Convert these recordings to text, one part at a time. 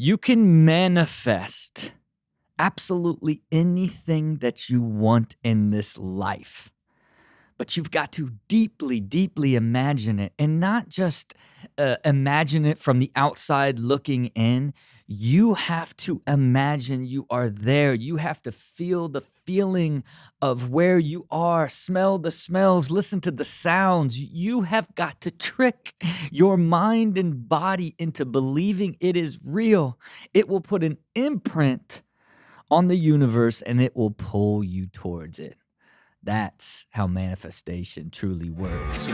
You can manifest absolutely anything that you want in this life, but you've got to deeply, deeply imagine it and not just imagine it from the outside looking in. You have to imagine you are there. You have to feel the feeling of where you are, smell the smells, listen to the sounds. You have got to trick your mind and body into believing it is real. It will put an imprint on the universe and it will pull you towards it. That's how manifestation truly works.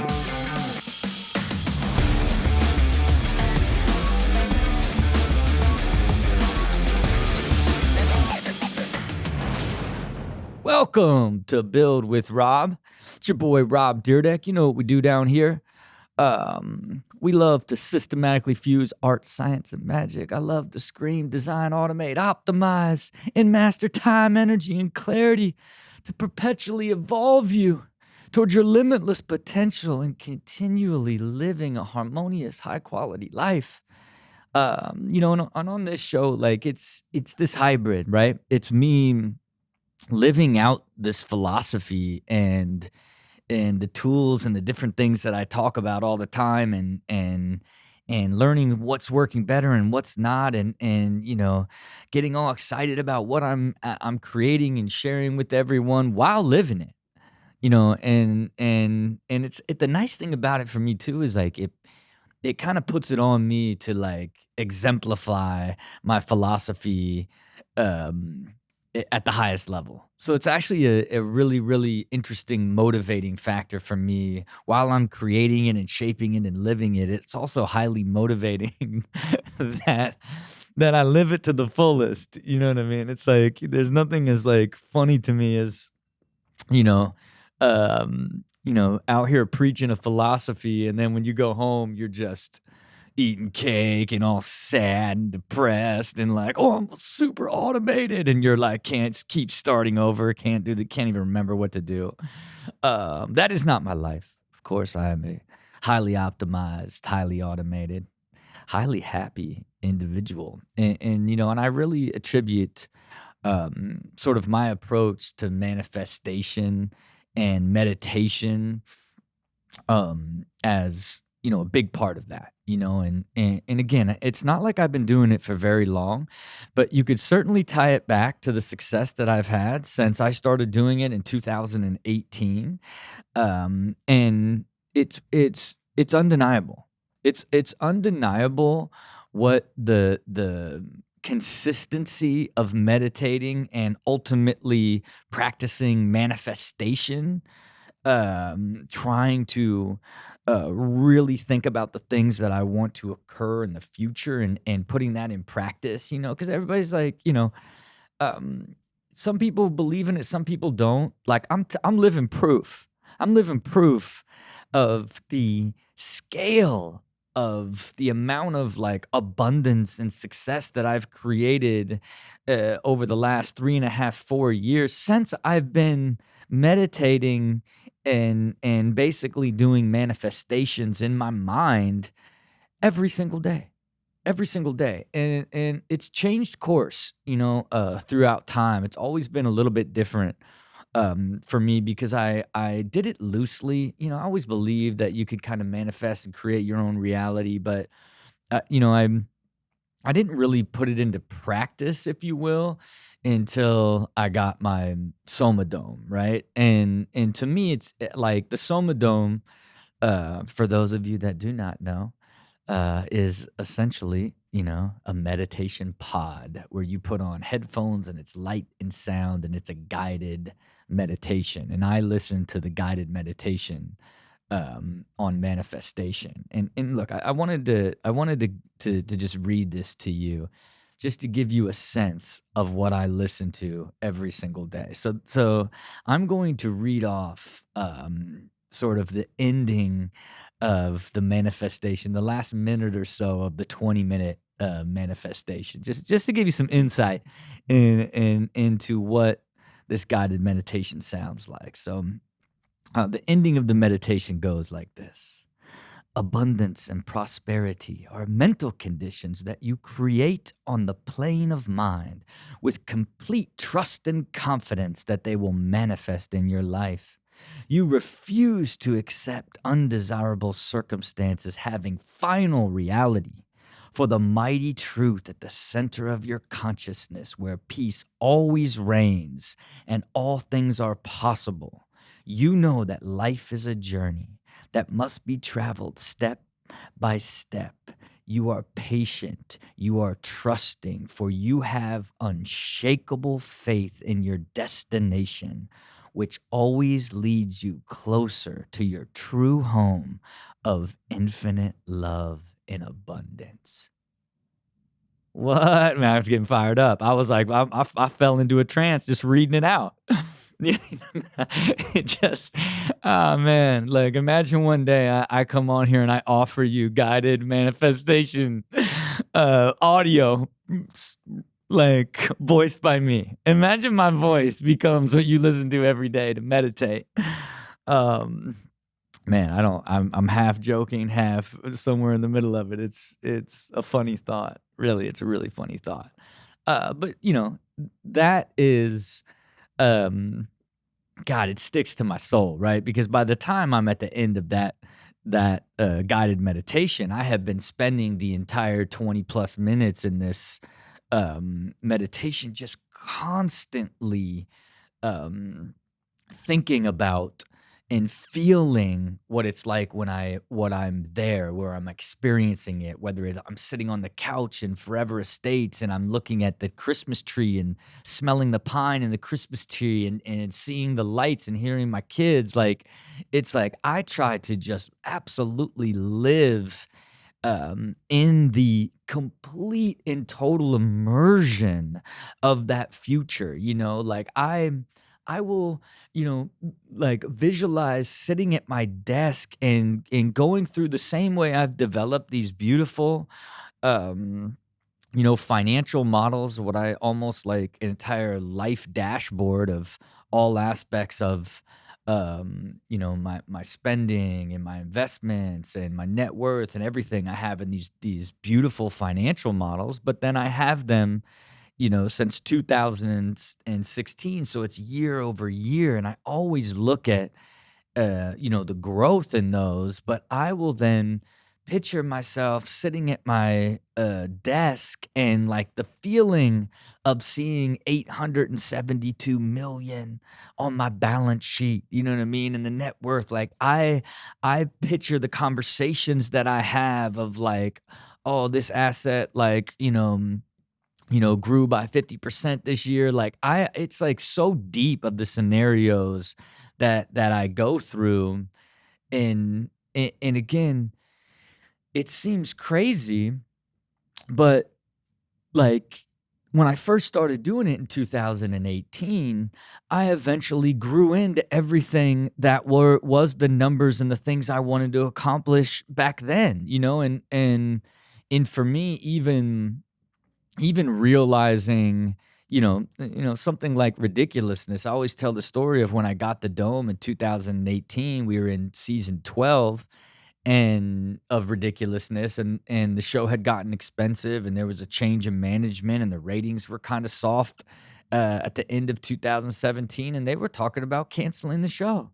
Welcome to Build with Rob. It's your boy Rob Dyrdek. You know what we do down here. We love to systematically fuse art, science, and magic. I love to scream, design, automate, optimize, and master time, energy, and clarity to perpetually evolve you towards your limitless potential and continually living a harmonious, high-quality life. And on this show, like it's this hybrid, right? It's me living out this philosophy and the tools and the different things that I talk about all the time and learning what's working better and what's not and getting all excited about what I'm creating and sharing with everyone while living it. And it's the nice thing about it for me too is like it kind of puts it on me to like exemplify my philosophy um at the highest level. So it's actually a really, really interesting, motivating factor for me while I'm creating it and shaping it and living it. It's also highly motivating that I live it to the fullest. You know what I mean? It's like there's nothing as like funny to me as you know, out here preaching a philosophy, and then when you go home, you're just eating cake and all sad and depressed and like, oh, I'm super automated, and you're like, can't keep starting over, can't even remember what to do. That is not my life. Of course, I am a highly optimized, highly automated, highly happy individual, and I really attribute sort of my approach to manifestation and meditation as a big part of that, and again, it's not like I've been doing it for very long, but you could certainly tie it back to the success that I've had since I started doing it in 2018. And it's undeniable. It's undeniable what the consistency of meditating and ultimately practicing manifestation, trying to really think about the things that I want to occur in the future and putting that in practice, because everybody's like, um, some people believe in it, some people don't. Like I'm living proof. I'm living proof of the scale of the amount of like abundance and success that I've created over the last 3.5, 4 years since I've been meditating and basically doing manifestations in my mind every single day. Every single day. And it's changed course, throughout time. It's always been a little bit different for me because I did it loosely. I always believed that you could kind of manifest and create your own reality, but I didn't really put it into practice, if you will, until I got my Soma Dome, right? And to me, it's like the Soma Dome. For those of you that do not know, is essentially, a meditation pod where you put on headphones and it's light and sound and it's a guided meditation. And I listen to the guided meditation on manifestation. And look, I wanted to just read this to you, just to give you a sense of what I listen to every single day. So I'm going to read off sort of the ending of the manifestation, the last minute or so of the 20-minute manifestation, just to give you some insight into what this guided meditation sounds like. So the ending of the meditation goes like this. Abundance and prosperity are mental conditions that you create on the plane of mind with complete trust and confidence that they will manifest in your life. You refuse to accept undesirable circumstances having final reality. For the mighty truth at the center of your consciousness, where peace always reigns and all things are possible, you know that life is a journey that must be traveled step by step. You are patient, you are trusting, for you have unshakable faith in your destination, which always leads you closer to your true home of infinite love in abundance. What? Man, I was getting fired up. I was like, I fell into a trance just reading it out. Yeah, it just, oh man, like imagine one day I come on here and I offer you guided manifestation audio, like voiced by me. Imagine my voice becomes what you listen to every day to meditate. Um, Man, I'm half joking, half somewhere in the middle of it. It's a funny thought. Really, it's a really funny thought. But that is um God, it sticks to my soul, right? Because by the time I'm at the end of that guided meditation, I have been spending the entire 20 plus minutes in this meditation just constantly um thinking about and feeling what it's like when I'm there, where I'm experiencing it, whether I'm sitting on the couch in Forever Estates and I'm looking at the Christmas tree and smelling the pine in the Christmas tree and seeing the lights and hearing my kids. Like, it's like I try to just absolutely live in the complete and total immersion of that future. Like I will, like visualize sitting at my desk and going through the same way I've developed these beautiful um financial models, what I almost like an entire life dashboard of all aspects of my spending and my investments and my net worth and everything I have in these beautiful financial models, but then I have them since 2016. So it's year over year. And I always look at, the growth in those, but I will then picture myself sitting at my desk and like the feeling of seeing 872 million on my balance sheet, you know what I mean? And the net worth, like I picture the conversations that I have of like, oh, this asset, like, grew by 50% this year. Like it's like so deep of the scenarios that I go through. And again, it seems crazy, but like when I first started doing it in 2018, I eventually grew into everything that was the numbers and the things I wanted to accomplish back then, and for me, even realizing, something like ridiculousness. I always tell the story of when I got the dome in 2018. We were in season 12 and of ridiculousness, and the show had gotten expensive, and there was a change in management, and the ratings were kind of soft at the end of 2017, and they were talking about canceling the show.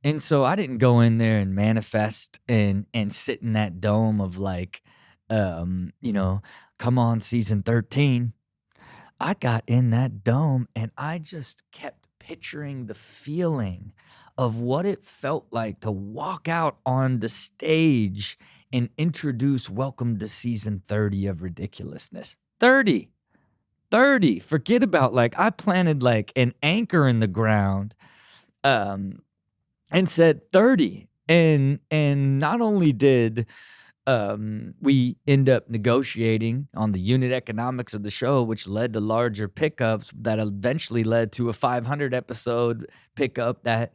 And so I didn't go in there and manifest and sit in that dome of like, um, you know, come on, season 13. I got in that dome and I just kept picturing the feeling of what it felt like to walk out on the stage and introduce welcome to season 30 of ridiculousness. 30. 30. Forget about like I planted like an anchor in the ground um and said 30. And not only did we end up negotiating on the unit economics of the show, which led to larger pickups that eventually led to a 500 episode pickup that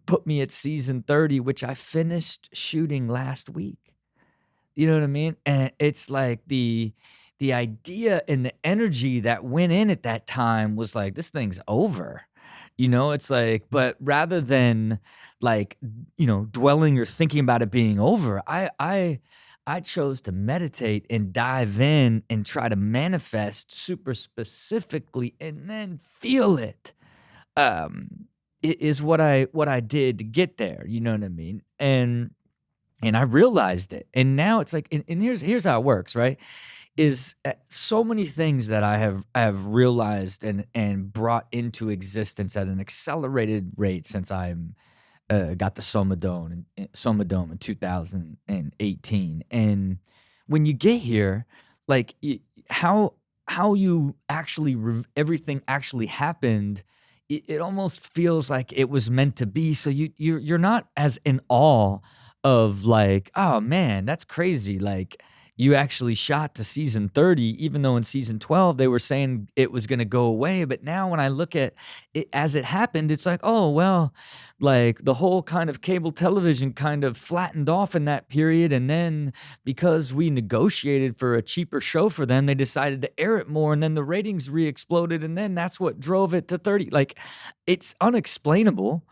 put me at season 30, which I finished shooting last week. You know what I mean? And it's like the idea and the energy that went in at that time was like, this thing's over. It's like, but rather than like, dwelling or thinking about it being over, I chose to meditate and dive in and try to manifest super specifically and then feel it. Is what I did to get there, you know what I mean? And I realized it. And now it's like, and here's how it works, right? Is so many things that I have realized and brought into existence at an accelerated rate since I'm got the Somadome in 2018. And when you get here, like how you actually everything actually happened, it almost feels like it was meant to be. So you're not as in awe of like, oh man, that's crazy. Like you actually shot to season 30, even though in season 12 they were saying it was going to go away. But now when I look at it as it happened, it's like, oh well, like the whole kind of cable television kind of flattened off in that period. And then because we negotiated for a cheaper show for them, they decided to air it more. And then the ratings re exploded. And then that's what drove it to 30. Like it's unexplainable.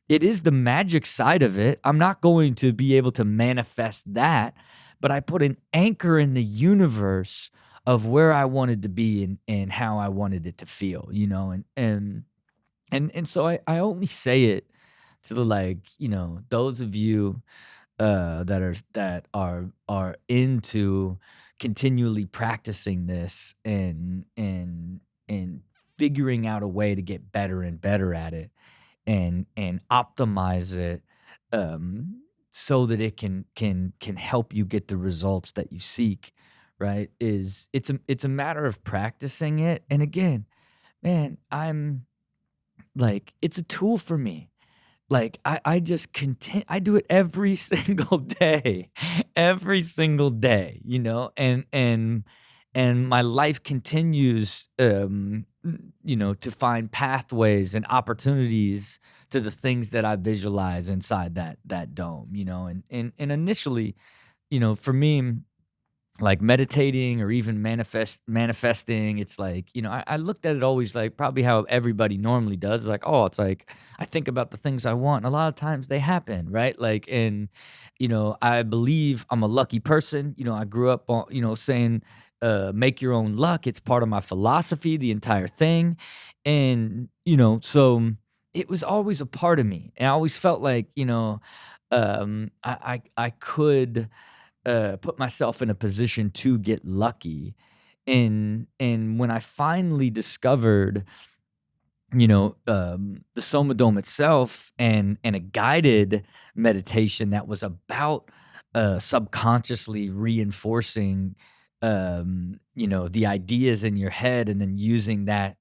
It is the magic side of it. I'm not going to be able to manifest that, but I put an anchor in the universe of where I wanted to be and how I wanted it to feel, and so I only say it to the like, those of you that are into continually practicing this and figuring out a way to get better and better at it and optimize it so that it can help you get the results that you seek, right? Is it's a matter of practicing it. And again, man, I'm like it's a tool for me. Like, I just I do it every single day, every single day, and my life continues, to find pathways and opportunities to the things that I visualize inside that dome, and initially, for me like meditating or even manifesting, it's like, I looked at it always like probably how everybody normally does, like, oh, it's like I think about the things I want, and a lot of times they happen, right? Like, and I believe I'm a lucky person. I grew up on, saying make your own luck. It's part of my philosophy, the entire thing. And so it was always a part of me. And I always felt like, I could put myself in a position to get lucky. And when I finally discovered, the Soma Dome itself and a guided meditation that was about subconsciously reinforcing, the ideas in your head and then using that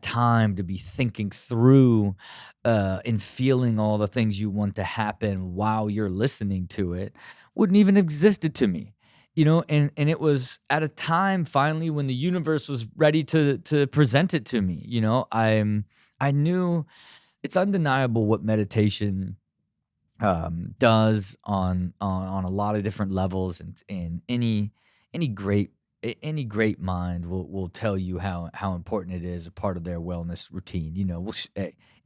time to be thinking through and feeling all the things you want to happen while you're listening to it wouldn't even existed to me. And it was at a time finally when the universe was ready to present it to me. I knew it's undeniable what meditation does on a lot of different levels, and any great any great mind will tell you how important it is, a part of their wellness routine.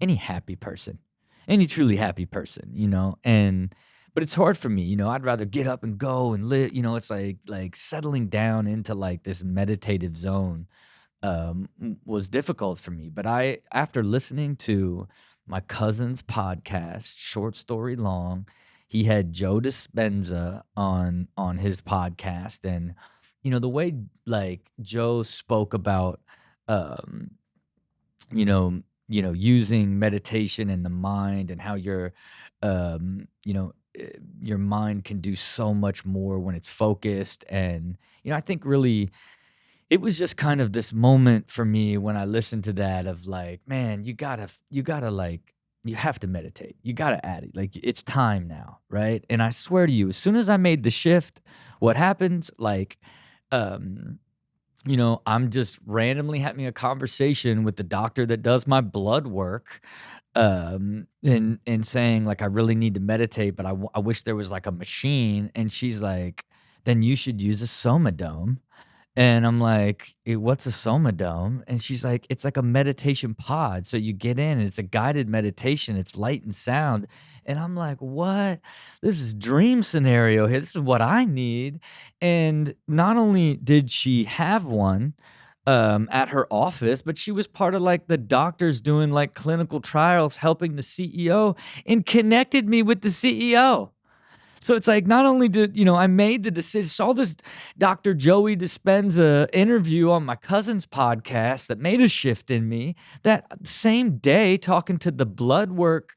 Any happy person, any truly happy person, and but it's hard for me. I'd rather get up and go and live. It's like settling down into like this meditative zone was difficult for me. But after listening to my cousin's podcast, Short Story Long, he had Joe Dispenza on his podcast, and the way like Joe spoke about um, using meditation in the mind and how your mind can do so much more when it's focused. And I think really it was just kind of this moment for me when I listened to that of like, man, you gotta like, you have to meditate. You gotta add it. Like it's time now, right? And I swear to you, as soon as I made the shift, what happens? Like, um, I'm just randomly having a conversation with the doctor that does my blood work, and saying like I really need to meditate, but I wish there was like a machine. And she's like, then you should use a Soma Dome. And I'm like, what's a Somadome?" And she's like, "It's like a meditation pod. So you get in and it's a guided meditation. It's light and sound." And I'm like, "What? This is dream scenario here. This is what I need." And not only did she have one at her office, but she was part of like the doctors doing like clinical trials, helping the CEO, and connected me with the CEO. So it's like not only did, I made the decision, saw this Dr. Joey Dispenza interview on my cousin's podcast that made a shift in me. That same day, talking to the blood work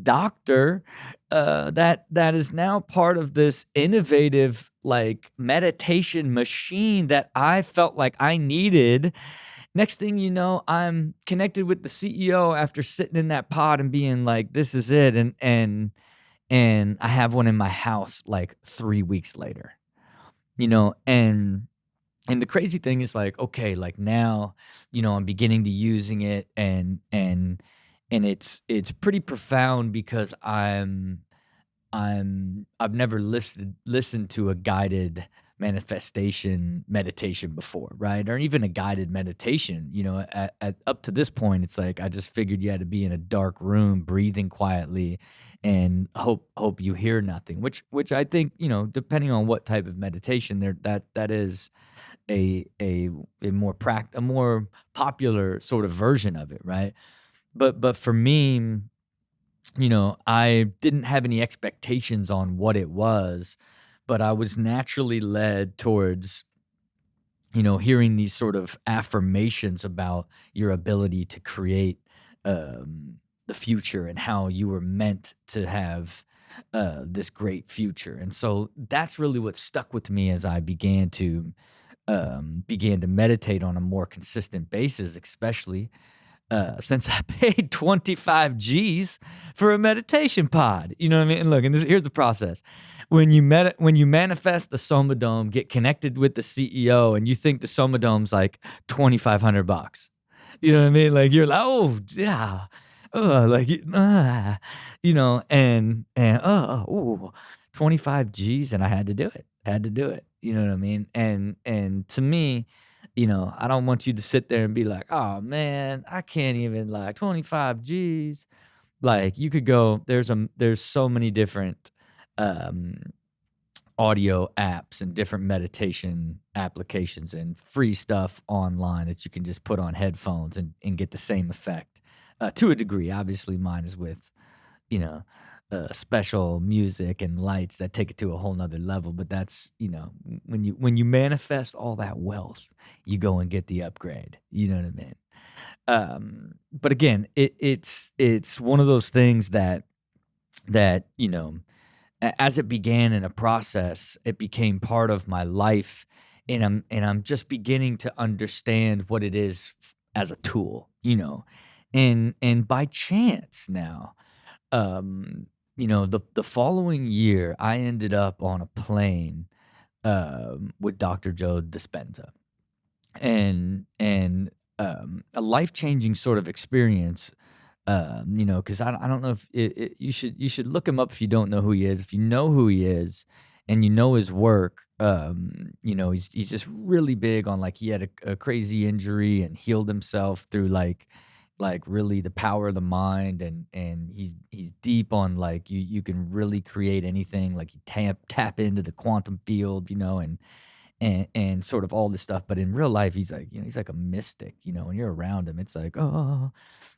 doctor that is now part of this innovative like meditation machine that I felt like I needed. Next thing you know, I'm connected with the CEO after sitting in that pod and being like, "This is it," and I have one in my house like 3 weeks later, and the crazy thing is like, okay, like now, I'm beginning to using it and it's pretty profound because I've never listened to a guided manifestation meditation before, right? Or even a guided meditation. At up to this point, it's like I just figured you had to be in a dark room, breathing quietly, and hope you hear nothing. Which I think, depending on what type of meditation there, that is a more popular sort of version of it, right? But for me, I didn't have any expectations on what it was, but I was naturally led towards, hearing these sort of affirmations about your ability to create the future and how you were meant to have this great future. And so that's really what stuck with me as I began to meditate on a more consistent basis, especially since I paid 25 G's for a meditation pod. You know what I mean? And look, and here's the process. When you manifest the Somadome, get connected with the CEO, and you think the Somadome's like 2,500 bucks. You know what I mean? Like you're like, oh yeah. Like ooh, 25 G's, and I had to do it. Had to do it. You know what I mean? And to me, I don't want you to sit there and be like, "Oh man, I can't even like 25 G's." Like you could go, there's so many different um audio apps and different meditation applications and free stuff online that you can just put on headphones and get the same effect to a degree. Obviously, mine is with, you know, special music and lights that take it to a whole nother level. But that's, when you manifest all that wealth, you go and get the upgrade. You know what I mean? But again, it's one of those things that as it began in a process, it became part of my life, and I'm just beginning to understand what it is as a tool, and by chance now, the following year, I ended up on a plane with Dr. Joe Dispenza, and a life changing sort of experience. Because I don't know if you should look him up if you don't know who he is. If you know who he is and you know his work, he's just really big on like he had a crazy injury and healed himself through like really the power of the mind, and he's deep on like you can really create anything, like you tap into the quantum field, and sort of all this stuff. But in real life, he's like a mystic, when you're around him, it's like, oh,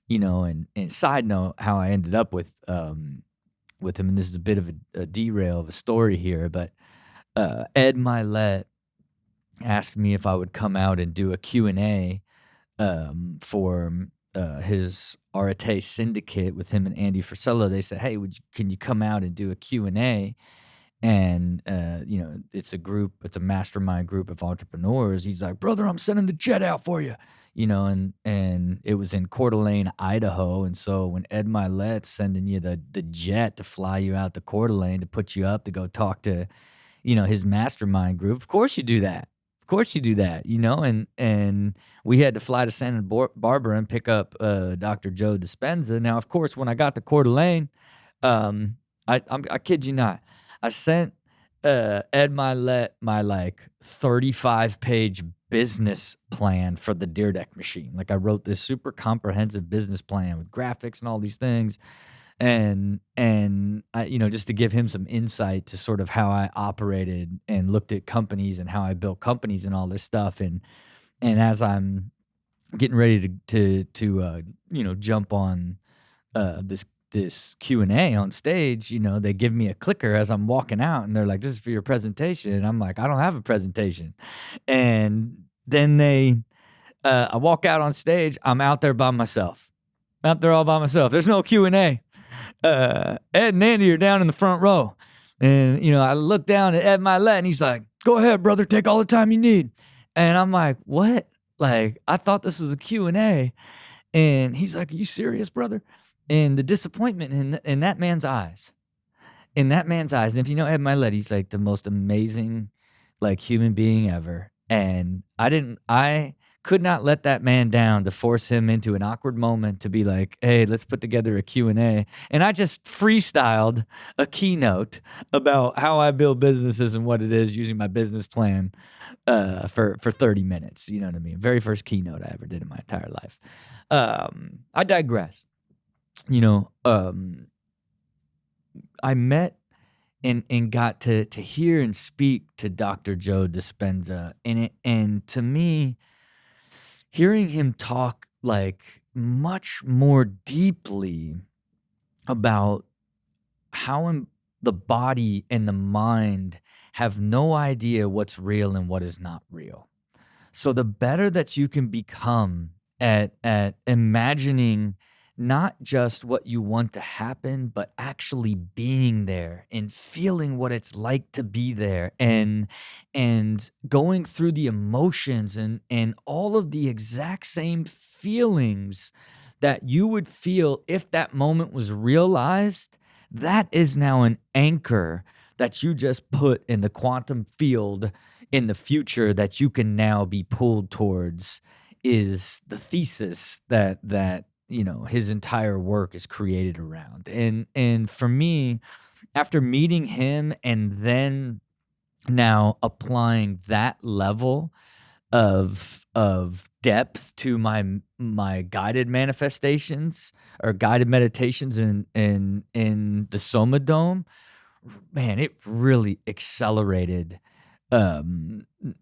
and side note, how I ended up with him, and this is a bit of a derail of a story here, but Ed Milet asked me if I would come out and do a Q&A for his Arete Syndicate with him and Andy Frisella. They said, hey, can you come out and do a Q&A? And it's a mastermind group of entrepreneurs. He's like, brother, I'm sending the jet out for you, and it was in Coeur d'Alene, Idaho. And so when Ed Milet's sending you the jet to fly you out to Coeur d'Alene to put you up to go talk to, his mastermind group, of course you do that. Of course you do that, and we had to fly to Santa Barbara and pick up Dr. Joe Dispenza. Now, of course, when I got to Coeur d'Alene, I kid you not, I sent Ed Milet my, like, 35-page business plan for the Dyrdek machine. Like, I wrote this super comprehensive business plan with graphics and all these things, and I just to give him some insight to sort of how I operated and looked at companies and how I built companies and all this stuff, and as I'm getting ready to jump on this Q&A on stage, they give me a clicker as I'm walking out, and they're like, "This is for your presentation." And I'm like, "I don't have a presentation." And then I walk out on stage. I'm out there by myself, out there all by myself. There's no Q&A. Ed and Andy are down in the front row, and I look down at Ed Milet, and he's like, "Go ahead, brother, take all the time you need." And I'm like, "What?" Like, I thought this was a Q&A. And he's like, "Are you serious, brother?" And the disappointment in that man's eyes, and if you know Ed Milet, he's like the most amazing, like, human being ever. And I could not let that man down to force him into an awkward moment to be like, "Hey, let's put together a Q&A." And I just freestyled a keynote about how I build businesses and what it is using my business plan for 30 minutes. You know what I mean? Very first keynote I ever did in my entire life. I digress. You know, I met and got to hear and speak to Dr. Joe Dispenza, and to me, hearing him talk like much more deeply about how the body and the mind have no idea what's real and what is not real. So the better that you can become at imagining not just what you want to happen, but actually being there and feeling what it's like to be there, and going through the emotions and all of the exact same feelings that you would feel if that moment was realized. That is now an anchor that you just put in the quantum field in the future that you can now be pulled towards, is the thesis that his entire work is created around. And for me, after meeting him and then now applying that level of depth to my guided manifestations or guided meditations in the Soma Dome, man, it really accelerated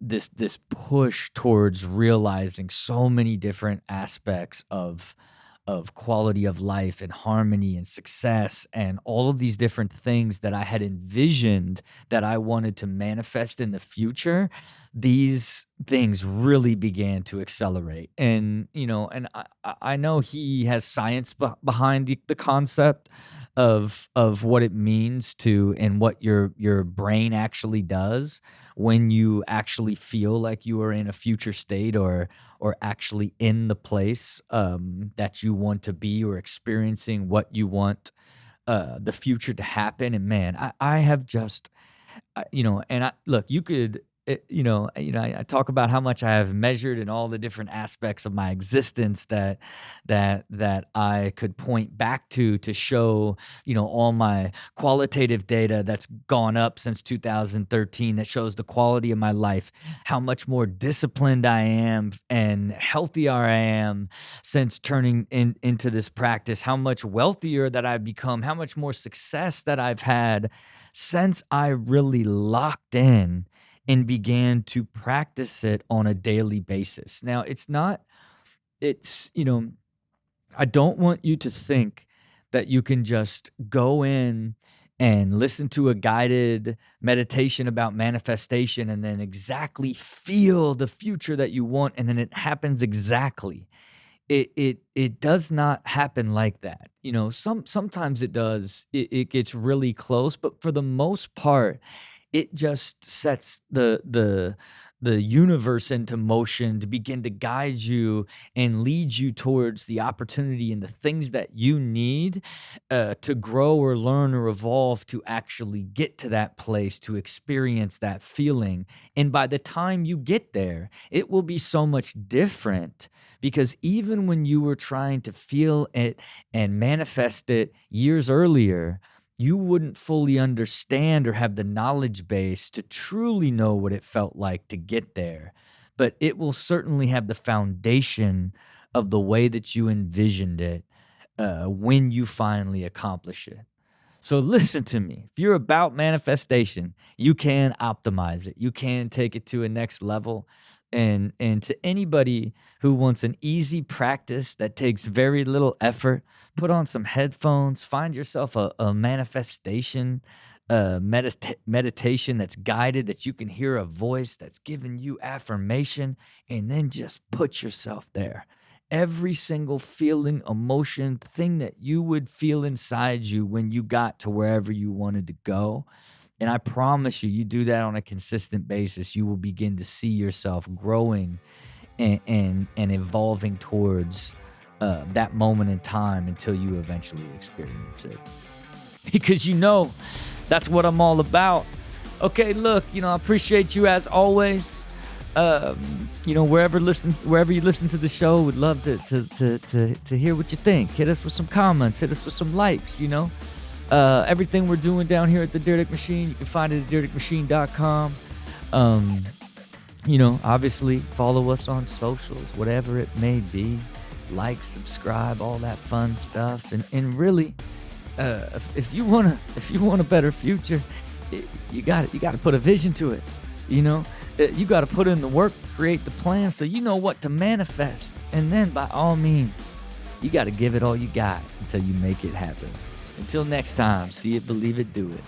this push towards realizing so many different aspects of quality of life and harmony and success and all of these different things that I had envisioned that I wanted to manifest in the future. These things really began to accelerate. And I know he has science behind the concept of what it means to, and what your brain actually does when you actually feel like you are in a future state, or actually in the place that you want to be, or experiencing what you want the future to happen. And man, I have just and I look, you could, I talk about how much I have measured in all the different aspects of my existence that I could point back to show, all my qualitative data that's gone up since 2013, that shows the quality of my life, how much more disciplined I am and healthier I am since turning into this practice, how much wealthier that I've become, how much more success that I've had since I really locked in and began to practice it on a daily basis. Now, I don't want you to think that you can just go in and listen to a guided meditation about manifestation and then exactly feel the future that you want, and then it happens exactly. It does not happen like that. Sometimes it does. It gets really close, but for the most part, it just sets the universe into motion to begin to guide you and lead you towards the opportunity and the things that you need to grow or learn or evolve to actually get to that place, to experience that feeling. And by the time you get there, it will be so much different, because even when you were trying to feel it and manifest it years earlier, you wouldn't fully understand or have the knowledge base to truly know what it felt like to get there. But it will certainly have the foundation of the way that you envisioned it when you finally accomplish it. So listen to me. If you're about manifestation, you can optimize it. You can take it to a next level. And to anybody who wants an easy practice that takes very little effort, put on some headphones, find yourself a manifestation meditation that's guided, that you can hear a voice that's giving you affirmation, and then just put yourself there. Every single feeling, emotion, thing that you would feel inside you when you got to wherever you wanted to go. And I promise you, you do that on a consistent basis, you will begin to see yourself growing and evolving towards that moment in time until you eventually experience it. Because that's what I'm all about. Okay, look, I appreciate you as always. Wherever you listen to the show, would love to hear what you think. Hit us with some comments, hit us with some likes. Everything we're doing down here at the Dyrdek Machine, you can find it at dyrdekmachine.com. Obviously follow us on socials, whatever it may be. Like, subscribe, all that fun stuff. And really, if you want a better future, you got to put a vision to it. You got to put in the work, create the plan, so you know what to manifest. And then, by all means, you got to give it all you got until you make it happen. Until next time, see it, believe it, do it.